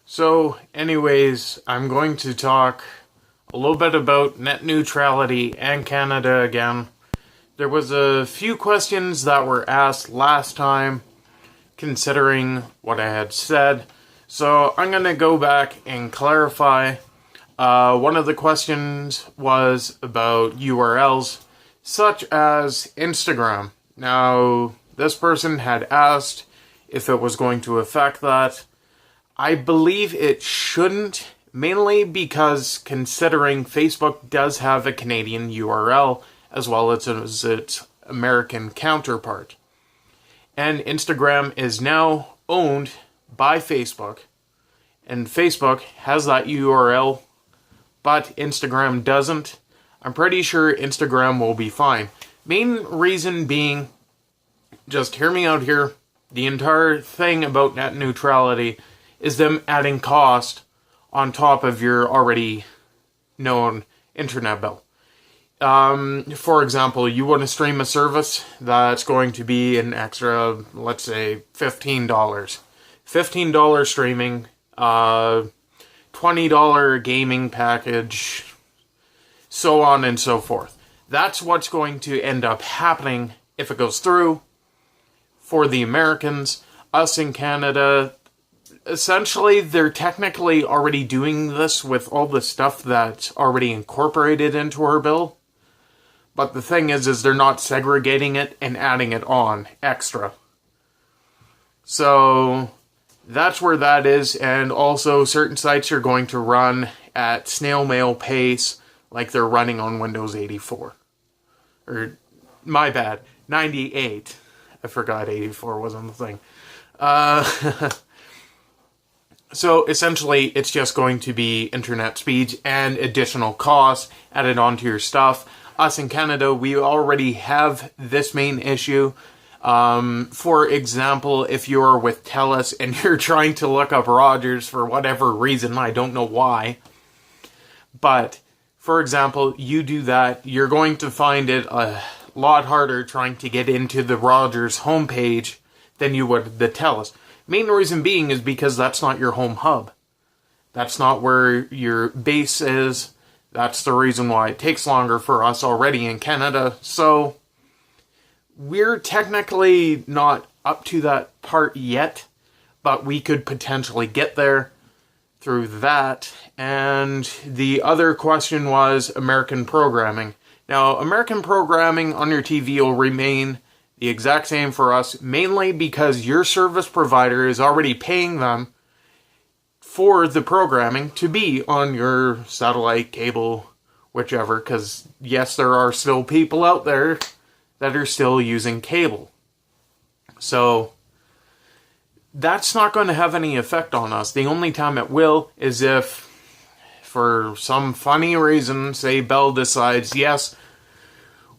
So, anyways, I'm going to talk a little bit about net neutrality and Canada again. There was a few questions that were asked last time, considering what I had said. So, I'm going to go back and clarify. One of the questions was about URLs, such as Instagram. Now, this person had asked if it was going to affect that. I believe it shouldn't, mainly because considering Facebook does have a Canadian URL as well as its American counterpart. And Instagram is now owned by Facebook, and Facebook has that URL, but Instagram doesn't. I'm pretty sure Instagram will be fine. Main reason being, just hear me out here, the entire thing about net neutrality is them adding cost on top of your already known internet bill. For example, you want to stream a service that's going to be an extra, let's say, $15. $15 streaming, $20 gaming package, so on and so forth. That's what's going to end up happening if it goes through. For the Americans, us in Canada, essentially, they're technically already doing this with all the stuff that's already incorporated into our bill. But the thing is they're not segregating it and adding it on extra. So, that's where that is. And also, certain sites are going to run at snail mail pace, like they're running on Windows 84. Or, my bad, 98. I forgot 84 wasn't the thing. So essentially, it's just going to be internet speeds and additional costs added onto your stuff. Us in Canada, we already have this main issue. For example, if you're with TELUS and you're trying to look up Rogers for whatever reason, I don't know why. But, for example, you do that, you're going to find it a lot harder trying to get into the Rogers homepage than you would the TELUS. Main reason being is because that's not your home hub. That's not where your base is. That's the reason why it takes longer for us already in Canada. So, we're technically not up to that part yet, but we could potentially get there through that. And the other question was American programming. Now, American programming on your TV will remain the exact same for us, mainly because your service provider is already paying them for the programming to be on your satellite, cable, whichever, because yes, there are still people out there that are still using cable. So, that's not going to have any effect on us. The only time it will is if, for some funny reason, say Bell decides, yes,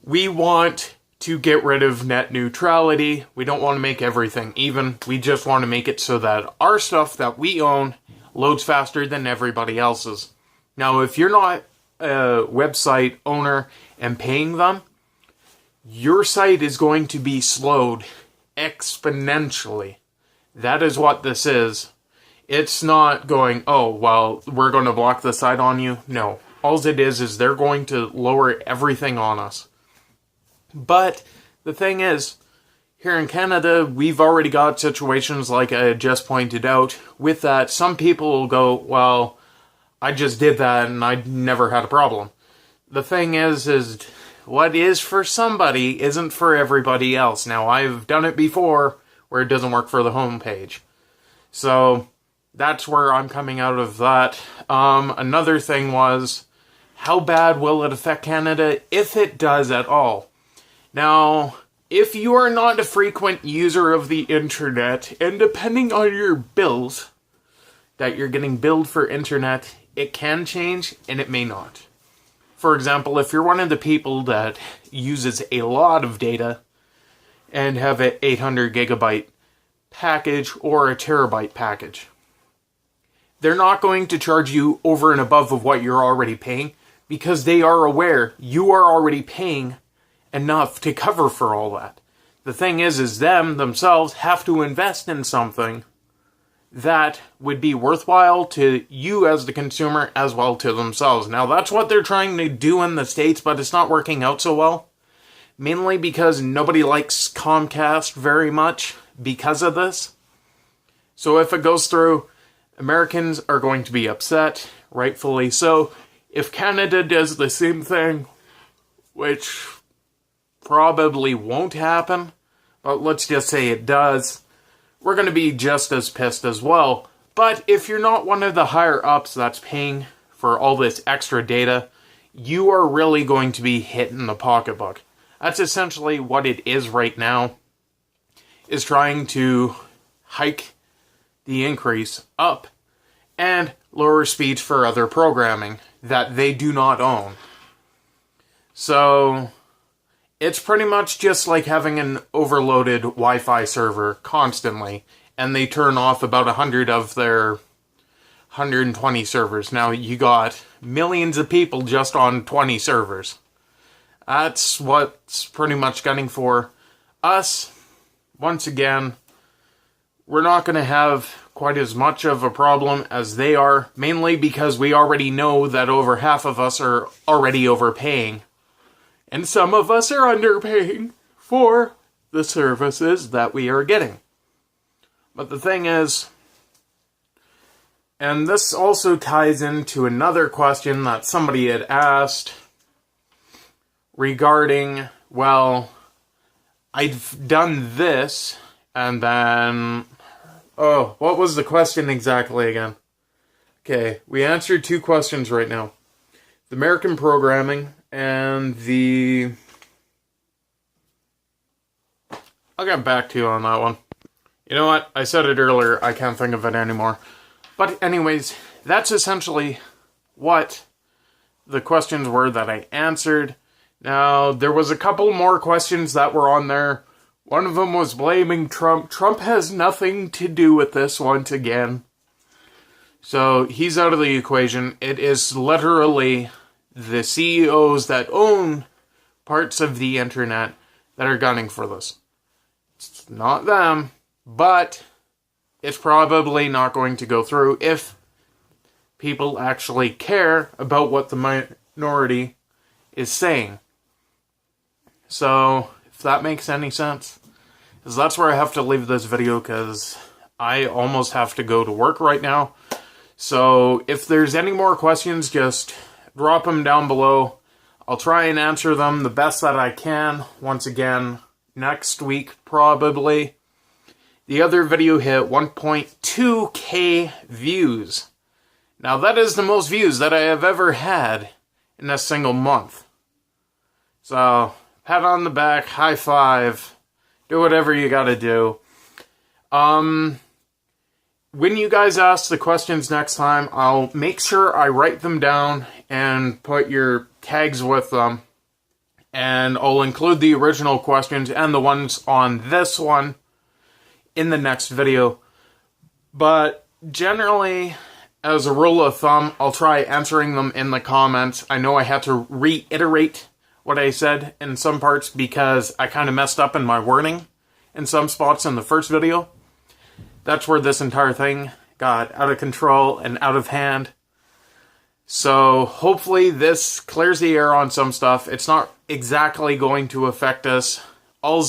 we want to get rid of net neutrality. We don't want to make everything even. We just want to make it so that our stuff that we own loads faster than everybody else's. Now, if you're not a website owner and paying them, your site is going to be slowed exponentially. That is what this is. It's not going, oh, well, we're going to block the site on you. No. All it is they're going to lower everything on us. But the thing is, here in Canada, we've already got situations like I just pointed out. With that, some people will go, well, I just did that and I never had a problem. The thing is what is for somebody isn't for everybody else. Now, I've done it before where it doesn't work for the homepage. So, that's where I'm coming out of that. Another thing was, how bad will it affect Canada, if it does at all? Now, if you are not a frequent user of the internet, and depending on your bills that you're getting billed for internet, it can change and it may not. For example, if you're one of the people that uses a lot of data and have an 800 gigabyte package or a terabyte package, they're not going to charge you over and above of what you're already paying because they are aware you are already paying enough to cover for all that. The thing is them themselves have to invest in something that would be worthwhile to you as the consumer as well to themselves. Now, that's what they're trying to do in the States, but it's not working out so well. Mainly because nobody likes Comcast very much because of this. So if it goes through, Americans are going to be upset, rightfully so. If Canada does the same thing, which probably won't happen, but let's just say it does, we're going to be just as pissed as well. But if you're not one of the higher ups that's paying for all this extra data, you are really going to be hitting the pocketbook. That's essentially what it is right now, is trying to hike the increase up and lower speeds for other programming that they do not own. So it's pretty much just like having an overloaded Wi-Fi server constantly, and they turn off about 100 of their 120 servers. Now you got millions of people just on 20 servers. That's what's pretty much gunning for us. Once again, we're not going to have quite as much of a problem as they are, mainly because we already know that over half of us are already overpaying. And some of us are underpaying for the services that we are getting. But the thing is, and this also ties into another question that somebody had asked regarding, well, I've done this, and then, oh, what was the question exactly again? Okay, we answered two questions right now. The American programming and the... I'll get back to you on that one. You know what? I said it earlier. I can't think of it anymore. But anyways, that's essentially what the questions were that I answered. Now, there was a couple more questions that were on there. One of them was blaming Trump. Trump has nothing to do with this once again. So, he's out of the equation. It is literally the CEOs that own parts of the internet that are gunning for this. It's not them, but it's probably not going to go through if people actually care about what the minority is saying. So, if that makes any sense, because that's where I have to leave this video, because I almost have to go to work right now. So, if there's any more questions, just drop them down below. I'll try and answer them the best that I can, once again, next week, probably. The other video hit 1.2k views. Now, that is the most views that I have ever had in a single month. So, pat on the back, high five, do whatever you gotta do. When you guys ask the questions next time, I'll make sure I write them down and put your tags with them. And I'll include the original questions and the ones on this one in the next video. But generally, as a rule of thumb, I'll try answering them in the comments. I know I had to reiterate what I said in some parts because I kind of messed up in my wording in some spots in the first video. That's where this entire thing got out of control and out of hand. So hopefully this clears the air on some stuff. It's not exactly going to affect us. All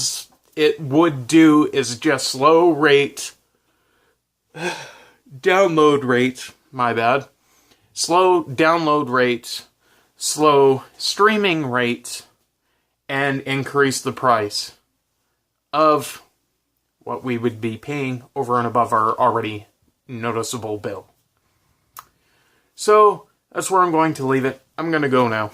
it would do is just slow download rate, my bad. Slow download rate, slow streaming rate, and increase the price of what we would be paying over and above our already noticeable bill. So, that's where I'm going to leave it. I'm going to go now.